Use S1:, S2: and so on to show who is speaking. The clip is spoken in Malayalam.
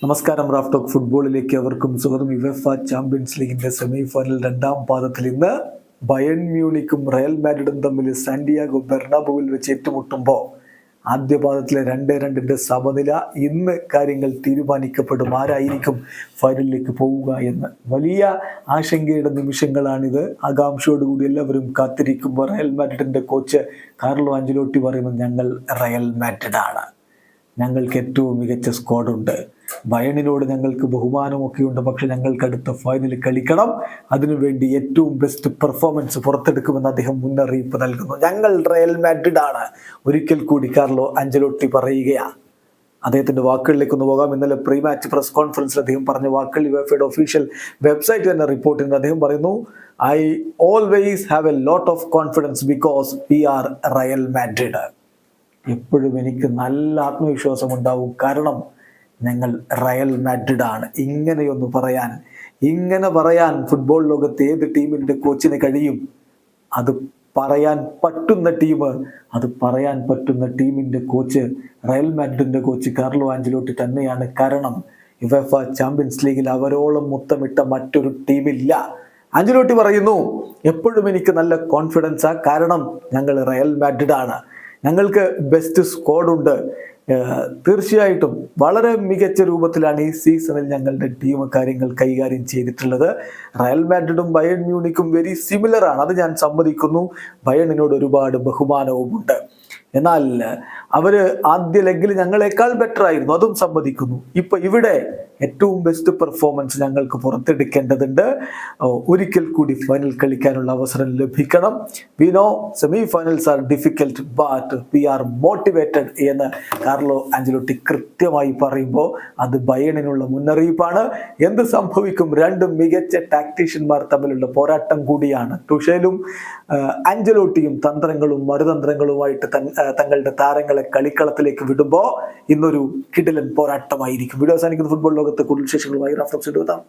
S1: നമസ്കാരം. റാഫ് ടോക്ക് ഫുട്ബോളിലേക്ക് അവർക്കും സ്വാഗതം. യുവേഫ ചാമ്പ്യൻസ് ലീഗിന്റെ സെമി ഫൈനൽ രണ്ടാം പാദത്തിൽ ഇന്ന് ബയൺ മ്യൂണിക്കും റയൽ മാഡ്രിഡും തമ്മിൽ സാന്റിയാഗോ ബെർണാബുവിൽ വെച്ച് ഏറ്റുമുട്ടുമ്പോൾ ആദ്യ പാദത്തിലെ 2-2 സമനില. ഇന്ന് കാര്യങ്ങൾ തീരുമാനിക്കപ്പെടും, ആരായിരിക്കും ഫൈനലിലേക്ക് പോവുക എന്ന്. വലിയ ആശങ്കയുടെ നിമിഷങ്ങളാണിത്. ആകാംക്ഷയോടുകൂടി എല്ലാവരും കാത്തിരിക്കുമ്പോൾ റയൽ മാഡ്രിഡിന്റെ കോച്ച് കാർലോ ആഞ്ചലോട്ടി പറയുന്നത്, ഞങ്ങൾ റയൽ മാഡ്രിഡാണ്, ഞങ്ങൾക്ക് ഏറ്റവും മികച്ച സ്ക്വാഡുണ്ട്, ബയണിനോട് ഞങ്ങൾക്ക് ബഹുമാനമൊക്കെ ഉണ്ട്, പക്ഷെ ഞങ്ങൾക്ക് അടുത്ത ഫൈനൽ കളിക്കണം, അതിനുവേണ്ടി ഏറ്റവും ബെസ്റ്റ് പെർഫോമൻസ് പുറത്തെടുക്കുമെന്ന് അദ്ദേഹം മുന്നറിയിപ്പ് നൽകുന്നു. ഞങ്ങൾ റയൽ മാഡ്രിഡാണ്, ഒരിക്കൽ കൂടി കാർലോ ആഞ്ചലോട്ടി പറയുകയാണ്. അദ്ദേഹത്തിന്റെ വാക്കുകളിലേക്ക് ഒന്ന് പോകാം. ഇന്നലെ പ്രീ മാച്ച് പ്രസ് കോൺഫറൻസിൽ അദ്ദേഹം പറഞ്ഞ വാക്കുകൾ യുവേഫയുടെ ഒഫീഷ്യൽ വെബ്സൈറ്റ് തന്നെ റിപ്പോർട്ട് ചെയ്യുന്നത്. അദ്ദേഹം പറയുന്നു, I always have a lot of confidence because we are Real Madrid. എപ്പോഴും എനിക്ക് നല്ല ആത്മവിശ്വാസം ഉണ്ടാവും, കാരണം ഞങ്ങൾ റയൽ മാഡ്രിഡാണ്. ഇങ്ങനെ പറയാൻ ഫുട്ബോൾ ലോകത്ത് ഏത് ടീമിൻ്റെ കോച്ചിന് കഴിയും? അത് പറയാൻ പറ്റുന്ന ടീമിൻ്റെ കോച്ച് റയൽ മാഡ്രിഡിൻ്റെ കോച്ച് കാർലോ ആഞ്ചലോട്ടി തന്നെയാണ്. കാരണം യുവേഫ ചാമ്പ്യൻസ് ലീഗിൽ അവരോളം മുത്തമിട്ട മറ്റൊരു ടീമില്ല. ആഞ്ചലോട്ടി പറയുന്നു, എപ്പോഴും എനിക്ക് നല്ല കോൺഫിഡൻസാ, കാരണം ഞങ്ങൾ റയൽ മാഡ്രിഡാണ്, ഞങ്ങൾക്ക് ബെസ്റ്റ് സ്ക്വാഡുണ്ട്. തീർച്ചയായിട്ടും വളരെ മികച്ച രൂപത്തിലാണ് ഈ സീസണിൽ ഞങ്ങളുടെ ടീം കാര്യങ്ങൾ കൈകാര്യം ചെയ്തിട്ടുള്ളത്. റയൽ മാഡ്രിഡും ബയൺ മ്യൂണിക്കും വെരി സിമിലർ ആണ്, അത് ഞാൻ സമ്മതിക്കുന്നു. ബയണിനോട് ഒരുപാട് ബഹുമാനവുമുണ്ട്. എന്നാൽ അവര് ആദ്യ ലെഗിൽ ഞങ്ങളെക്കാൾ ബെറ്റർ ആയിരുന്നു, അതും സമ്മതിക്കുന്നു. ഇപ്പൊ ഇവിടെ ഏറ്റവും ബെസ്റ്റ് പെർഫോമൻസ് ഞങ്ങൾക്ക് പുറത്തെടുക്കേണ്ടതുണ്ട്. ഒരിക്കൽ കൂടി ഫൈനൽ കളിക്കാനുള്ള അവസരം ലഭിക്കണം. We know semi finals are difficult but we are motivated എന്ന് കാർലോ ആഞ്ചലോട്ടി കൃത്യമായി പറയുമ്പോൾ അത് ബയണിനുള്ള മുന്നറിയിപ്പാണ്. എന്ത് സംഭവിക്കും? രണ്ട് മികച്ച ടാക്ടീഷ്യന്മാർ തമ്മിലുള്ള പോരാട്ടം കൂടിയാണ്. തുഷേലും ആഞ്ചലോട്ടിയും തന്ത്രങ്ങളും മറുതന്ത്രങ്ങളുമായിട്ട് തങ്ങളുടെ താരങ്ങളെ കളിക്കളത്തിലേക്ക് വിടുമ്പോൾ ഇന്നൊരു കിടിലൻ പോരാട്ടമായിരിക്കും. വീഡിയോ അവസാനിക്കുന്ന ഫുട്ബോൾ ലോകത്ത് കൂടുതൽ വിശേഷങ്ങളുമായി റാഫ് ടോക്സ് എത്താം.